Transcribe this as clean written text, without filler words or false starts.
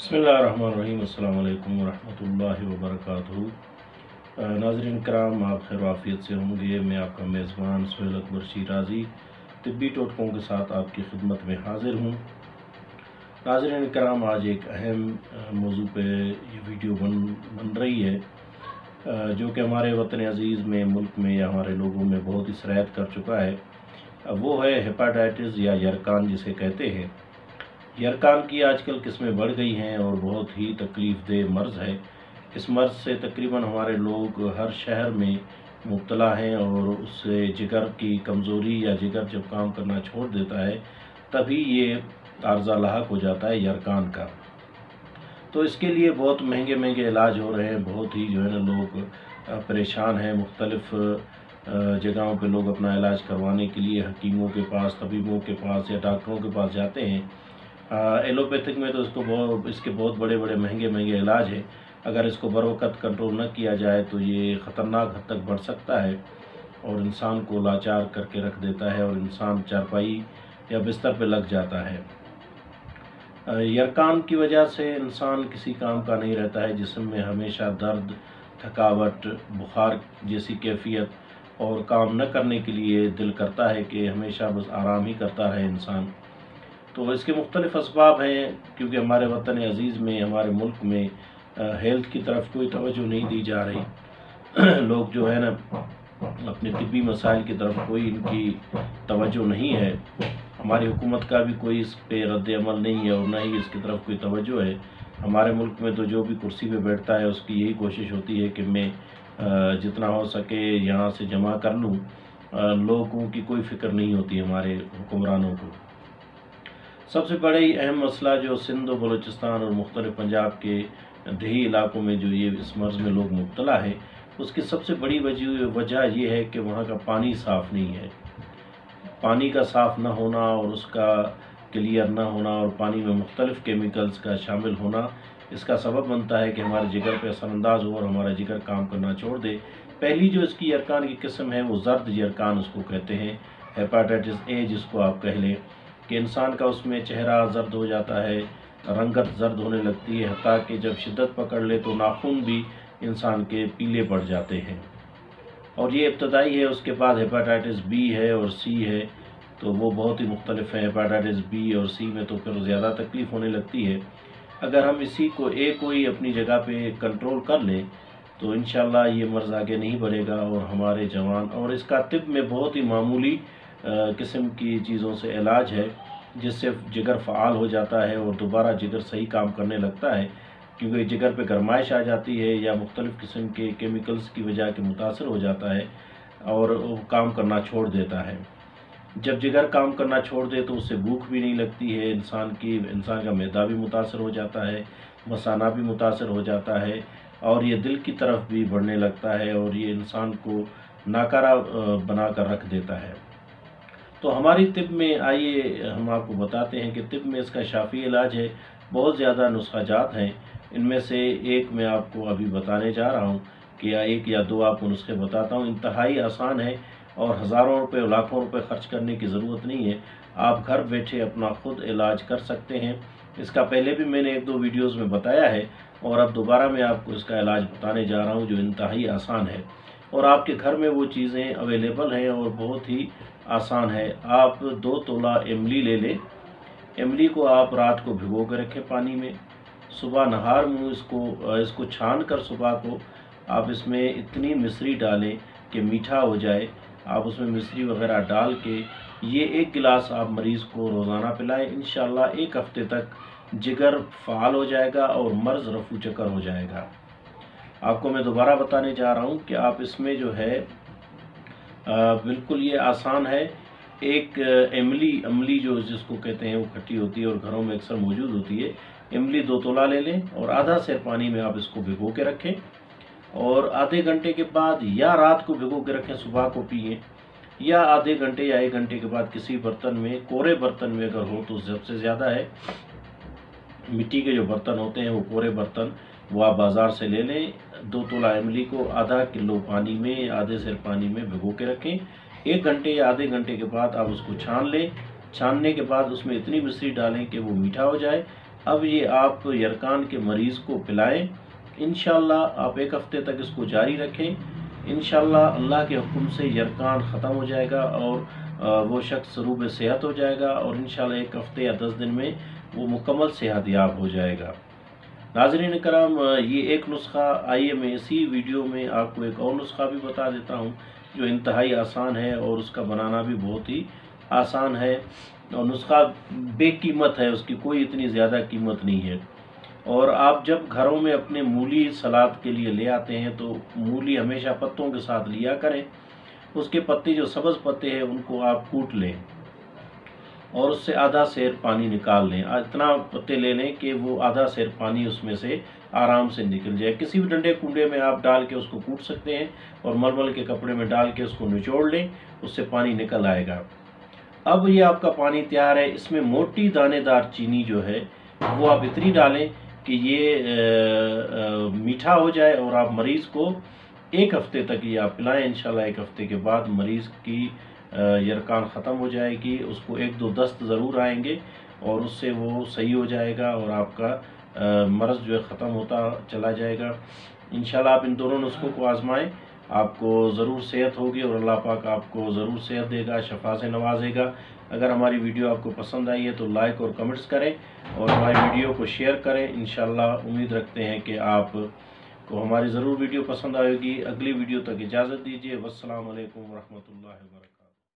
बिस्मिल्लाहिर्रहमानिर्रहीम। अस्सलाम वालेकुम वरहमतुल्लाहि वबरकातुहू। नाज़रीन कराम, आप खैर आफियत से होंगे। मैं आपका मेज़बान सुहेल अकबर शिराज़ी तिब्बी टोटकों के साथ आपकी खिदमत में हाज़िर हूँ। नाज़रीन कराम, आज एक अहम मौजू पे ये वीडियो बन रही है, जो कि हमारे वतन अज़ीज़ में, मुल्क में या हमारे लोगों में बहुत ही सरायत कर चुका है। वो है हेपाटाइटिस या यरकान जिसे कहते हैं। यरकान की आजकल किस्में बढ़ गई हैं और बहुत ही तकलीफ़ देह मर्ज़ है। इस मर्ज़ से तकरीबन हमारे लोग हर शहर में मुब्तला हैं और उससे जिगर की कमज़ोरी या जिगर जब काम करना छोड़ देता है तभी ये आर्ज़ा लाहक हो जाता है यरकान का। तो इसके लिए बहुत महंगे महंगे इलाज हो रहे हैं। बहुत ही जो है ना लोग परेशान हैं। मुख्तलिफ़ जगहों पे लोग अपना इलाज करवाने के लिए हकीमों के पास, तबीबों के पास या डॉक्टरों के पास जाते हैं। एलोपैथिक में तो इसके बहुत बड़े बड़े महंगे महंगे इलाज हैं। अगर इसको बरवक़्त कंट्रोल न किया जाए तो ये ख़तरनाक हद तक बढ़ सकता है और इंसान को लाचार करके रख देता है और इंसान चारपाई या बिस्तर पे लग जाता है। यरकान की वजह से इंसान किसी काम का नहीं रहता है। जिस्म में हमेशा दर्द, थकावट, बुखार जैसी कैफियत और काम न करने के लिए दिल करता है कि हमेशा बस आराम ही करता रहे इंसान। तो इसके मुख्तलिफ़ असबाब हैं, क्योंकि हमारे वतन अज़ीज़ में, हमारे मुल्क में हेल्थ की तरफ कोई तवज्जो नहीं दी जा रही। लोग जो है ना अपने तिब्बी मसाइल की तरफ कोई इनकी तवज्जो नहीं है। हमारी हुकूमत का भी कोई इस पे रद्द अमल नहीं है और न ही इसकी तरफ कोई तवज्जो है। हमारे मुल्क में तो जो भी कुर्सी पे बैठता है उसकी यही कोशिश होती है कि मैं जितना हो सके यहाँ से जमा कर लूँ। लोगों की कोई फ़िक्र नहीं होती हमारे हुक्मरानों को। सबसे बड़ा ही अहम मसला जो सिंध और बलूचिस्तान और मुख्तलिफ़ पंजाब के देही इलाकों में जो ये इस मर्ज़ में लोग मुब्तला है, उसकी सबसे बड़ी वजह ये है कि वहाँ का पानी साफ़ नहीं है। पानी का साफ़ न होना और उसका क्लियर न होना और पानी में मुख्तलिफ़ केमिकल्स का शामिल होना इसका सबब बनता है कि हमारे जिगर पे असरअंदाज हो और हमारा जिगर काम करना छोड़ दे। पहली जो इसकी यरकान की किस्म है वो ज़र्द यरकान उसको कहते हैं, हेपाटाइटिस ए जिसको आप कह लें, कि इंसान का उसमें चेहरा ज़र्द हो जाता है, रंगत ज़र्द होने लगती है, हत्ता कि जब शिद्दत पकड़ ले तो नाखून भी इंसान के पीले पड़ जाते हैं। और ये इब्तदाई है। उसके बाद हेपाटाइटिस बी है और सी है, तो वो बहुत ही मुख्तलिफ है। हेपाटाइटिस बी और सी में तो फिर ज़्यादा तकलीफ़ होने लगती है। अगर हम इसी को कोई अपनी जगह पे कंट्रोल कर लें तो इंशाल्लाह ये मर्ज़ आगे नहीं बढ़ेगा और हमारे जवान, और इसका तिब में बहुत ही मामूली किस्म की चीज़ों से इलाज है, जिससे जिगर फ़ाल हो जाता है और दोबारा जिगर सही काम करने लगता है, क्योंकि जिगर पे गरमाइश आ जाती है या मुख्तलिफ़ किस्म के केमिकल्स की वजह के मुतासर हो जाता है और वो काम करना छोड़ देता है। जब जिगर काम करना छोड़ दे तो उससे भूख भी नहीं लगती है, इंसान का मैदा भी मुतासर हो जाता है, मसाना भी मुतासर हो जाता है और ये दिल की तरफ भी बढ़ने लगता है और ये इंसान को नाकारा बना कर रख देता है। तो हमारी तिब में आइए हम आपको बताते हैं कि तिब में इसका शाफ़ी इलाज है। बहुत ज़्यादा नुस्खा जात हैं, इनमें से एक मैं आपको अभी बताने जा रहा हूँ कि एक या दो आपको नुस्खे बताता हूँ। इंतहाई आसान है और हज़ारों रुपए और लाखों रुपए खर्च करने की ज़रूरत नहीं है। आप घर बैठे अपना ख़ुद इलाज कर सकते हैं। इसका पहले भी मैंने एक दो वीडियोज़ में बताया है और अब दोबारा मैं आपको इसका इलाज बताने जा रहा हूँ जो इंतहाई आसान है और आपके घर में वो चीज़ें अवेलेबल हैं और बहुत ही आसान है। आप 2 तोला इमली ले लें। इमली को आप रात को भिगो के रखें पानी में। सुबह नहार मुँह इसको छान कर सुबह को आप इसमें इतनी मिश्री डालें कि मीठा हो जाए। आप उसमें मिश्री वगैरह डाल के ये 1 गिलास आप मरीज़ को रोज़ाना पिलाएं। इंशाल्लाह 1 हफ़्ते तक जिगर फ़ाल हो जाएगा और मर्ज़ रफू चक्कर हो जाएगा। आपको मैं दोबारा बताने जा रहा हूँ कि आप इसमें जो है बिल्कुल ये आसान है। एक इमली जो जिसको कहते हैं वो खट्टी होती है और घरों में अक्सर मौजूद होती है। इमली 2 तोला ले लें और आधा सेर पानी में आप इसको भिगो के रखें और आधे घंटे के बाद या रात को भिगो के रखें, सुबह को पिएं, या आधे घंटे या 1 घंटे के बाद किसी बर्तन में, कोरे बर्तन में अगर हो तो सबसे ज़्यादा है। मिट्टी के जो बर्तन होते हैं वो कोरे बर्तन वो आप बाज़ार से ले लें। 2 तोला इमली को आधा किलो पानी में, आधे सेर पानी में भिगो के रखें। 1 घंटे या आधे घंटे के बाद आप उसको छान लें। छानने के बाद उसमें इतनी मिश्री डालें कि वो मीठा हो जाए। اب یہ آپ یرکان کے مریض کو پلائیں، انشاءاللہ آپ 1 ہفتے تک اس کو جاری رکھیں، انشاءاللہ اللہ کے حکم سے یرکان ختم ہو جائے گا اور وہ شخص سروب صحت ہو جائے گا، اور انشاءاللہ 1 ہفتے یا 10 دن میں وہ مکمل صحت یاب ہو جائے گا۔ ناظرین کرام، یہ ایک نسخہ، آئیے میں اسی ویڈیو میں آپ کو ایک اور نسخہ بھی بتا دیتا ہوں جو انتہائی آسان ہے اور اس کا بنانا بھی بہت ہی آسان ہے، اور نسخہ بے قیمت ہے، اس کی کوئی اتنی زیادہ قیمت نہیں ہے۔ اور آپ جب گھروں میں اپنے مولی سلاد کے لیے لے آتے ہیں تو مولی ہمیشہ پتوں کے ساتھ لیا کریں، اس کے پتے جو سبز پتے ہیں ان کو آپ کوٹ لیں اور اس سے آدھا سیر پانی نکال لیں، اتنا پتے لے لیں کہ وہ آدھا سیر پانی اس میں سے آرام سے نکل جائے۔ کسی بھی ڈنڈے کنڈے میں آپ ڈال کے اس کو کوٹ سکتے ہیں اور ململ کے کپڑے میں ڈال کے اس کو نچوڑ لیں، اس سے پانی نکل آئے گا۔ اب یہ آپ کا پانی تیار ہے، اس میں موٹی دانے دار چینی جو ہے وہ آپ اتنی ڈالیں کہ یہ میٹھا ہو جائے، اور آپ مریض کو 1 ہفتے تک یہ آپ پلائیں، انشاءاللہ 1 ہفتے کے بعد مریض کی یرکان ختم ہو جائے گی، اس کو 1-2 دست ضرور آئیں گے اور اس سے وہ صحیح ہو جائے گا اور آپ کا مرض جو ہے ختم ہوتا چلا جائے گا۔ انشاءاللہ آپ ان دونوں نسخوں کو آزمائیں، آپ کو ضرور صحت ہوگی اور اللہ پاک آپ کو ضرور صحت دے گا، شفا سے نوازے گا۔ اگر ہماری ویڈیو آپ کو پسند آئی ہے تو لائک اور کمنٹس کریں اور ہماری ویڈیو کو شیئر کریں۔ انشاءاللہ امید رکھتے ہیں کہ آپ کو ہماری ضرور ویڈیو پسند آئے گی۔ اگلی ویڈیو تک اجازت دیجیے، والسلام علیکم ورحمۃ اللہ وبرکاتہ۔